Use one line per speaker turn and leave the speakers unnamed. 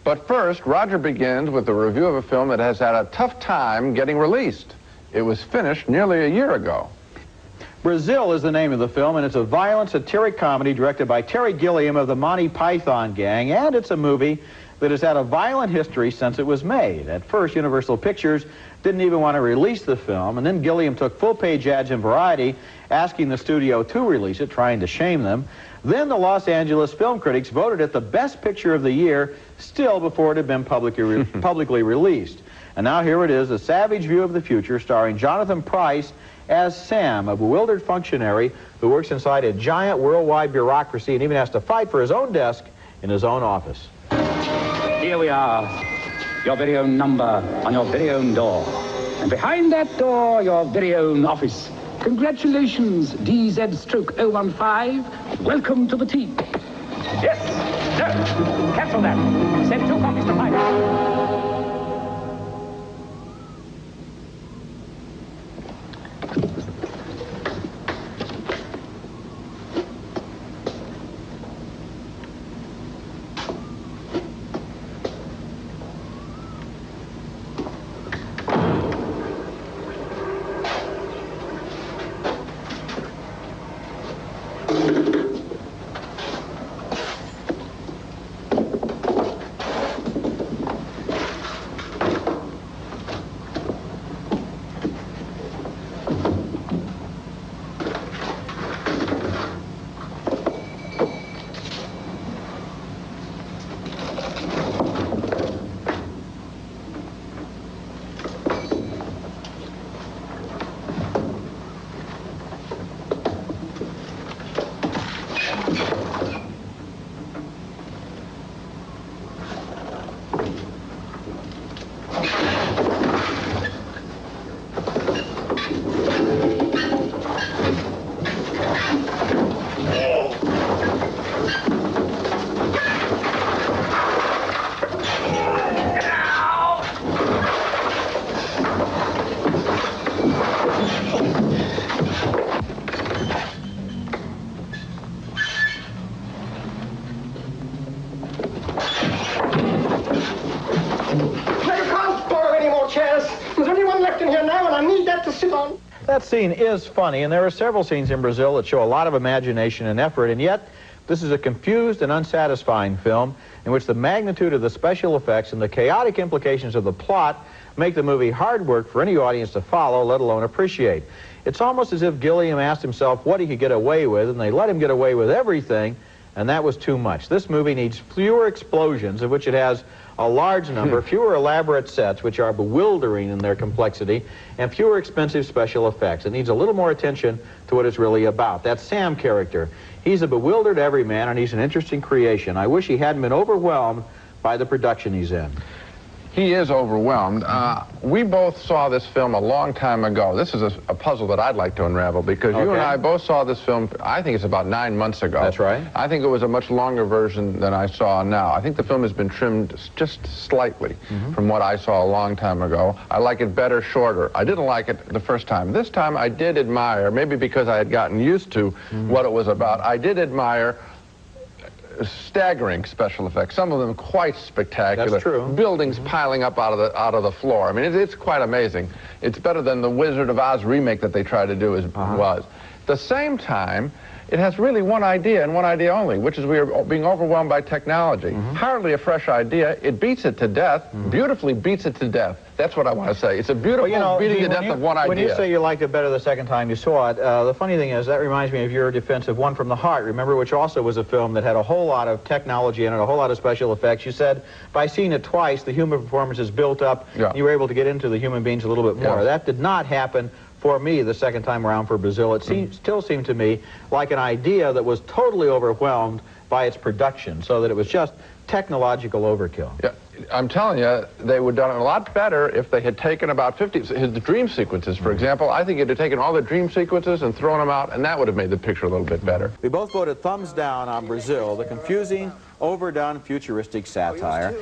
But first, Roger begins with a review of a film that has had a tough time getting released. It was finished nearly a year ago.
Brazil is the name of the film, and it's a violent, satiric comedy directed by Terry Gilliam of the Monty Python gang, and it's a movie that has had a violent history since it was made. At first, Universal Pictures didn't even want to release the film, and then Gilliam took full-page ads in Variety asking the studio to release it, trying to shame them. Then the Los Angeles film critics voted it the best picture of the year, still before it had been publicly released. And now here it is, a savage view of the future, starring Jonathan Pryce as Sam, a bewildered functionary who works inside a giant worldwide bureaucracy and even has to fight for his own desk in his own office.
Here we are, your very own number on your very own door. And behind that door, your very own office. Congratulations, DZ-015. Welcome to the team. Yes, no, cancel that. Send 2 copies to Pike.
That scene is funny, and there are several scenes in Brazil that show a lot of imagination and effort, and yet this is a confused and unsatisfying film in which the magnitude of the special effects and the chaotic implications of the plot make the movie hard work for any audience to follow, let alone appreciate. It's almost as if Gilliam asked himself what he could get away with, and they let him get away with everything, and that was too much. This movie needs fewer explosions, of which it has a large number, fewer elaborate sets, which are bewildering in their complexity, and fewer expensive special effects. It needs a little more attention to what it's really about. That Sam character, he's a bewildered everyman, and he's an interesting creation. I wish he hadn't been overwhelmed by the production he's in.
He is overwhelmed. We both saw this film a long time ago. This is a puzzle that I'd like to unravel, because you and I both saw this film, I think it's about 9 months ago.
That's right.
I think it was a much longer version than I saw now. I think the film has been trimmed just slightly from what I saw a long time ago. I like it better, shorter. I didn't like it the first time. This time I did admire, maybe because I had gotten used to what it was about, I did admire staggering special effects, some of them quite spectacular.
That's true.
Buildings piling up out of the floor. I mean, it's quite amazing. It's better than the Wizard of Oz remake that they tried to do was. At the same time, it has really one idea and one idea only, which is we are being overwhelmed by technology. Hardly a fresh idea. It beats it to death, beautifully beats it to death. That's what I want to say. It's a beautiful beating to death of one idea.
When you say you liked it better the second time you saw it, the funny thing is that reminds me of your defense of One from the Heart, remember, which also was a film that had a whole lot of technology in it, a whole lot of special effects. You said by seeing it twice, the human performance is built up, you were able to get into the human beings a little bit more. That did not happen for me the second time around for Brazil. It still seemed to me like an idea that was totally overwhelmed by its production, so that it was just technological overkill.
Yeah, I'm telling you, they would have done it a lot better if they had taken about 50, his dream sequences, for example. I think he'd have taken all the dream sequences and thrown them out, and that would have made the picture a little bit better.
We both voted thumbs down on Brazil, the confusing, overdone, futuristic satire.